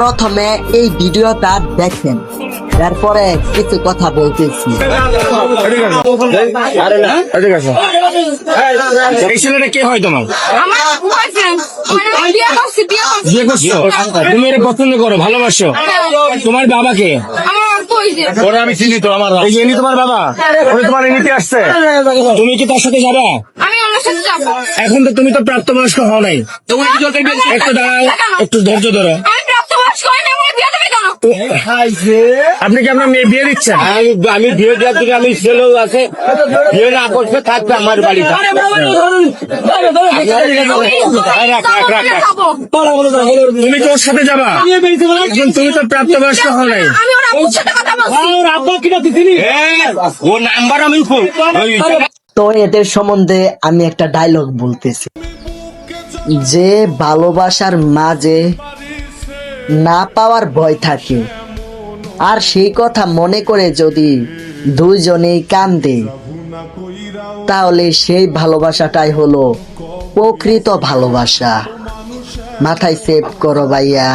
প্রথমে এই ভিডিওটা দেখেন, তারপরে কিছু কথা বলতেছি। এই ছেলেটা কে হয় তোমার? বিয়ে করছো? তুমি এটা পছন্দ করো, ভালোবাসো? তোমার বাবাকে? ওরা আমি চিনি তো, আমার এই যে ইনি তোমার বাবা, উনি তোমার নিতে আসছে, তুমি কি তার সাথে যাবা? এখন তো তুমি তো প্রাপ্তবয়স্ক হও নাই, একটু দাঁড়াও, একটু ধৈর্য ধরো। আপনি কি আপনার মেয়ে বিয়ে দিচ্ছেন? আমি বিয়ে দেওয়ার থেকে আমি ছেলেও আছে, বিয়ে না করতে থাকবে আমার বাড়িতে। তুমি তোর সাথে যাবা? এখন তুমি তো প্রাপ্তবয়স্ক হও নাই। ও নাম্বার আমি তো এদের সম্বন্ধে আমি একটা ডায়লগ বলতেছি, যে ভালোবাসার মাঝে না পাওয়ার ভয় থাকে, আর সেই কথা মনে করে যদি দুইজনেই কান্দে, তাহলে সেই ভালোবাসাটাই হলো প্রকৃত ভালোবাসা। মাথায় সেভ করো ভাইয়া।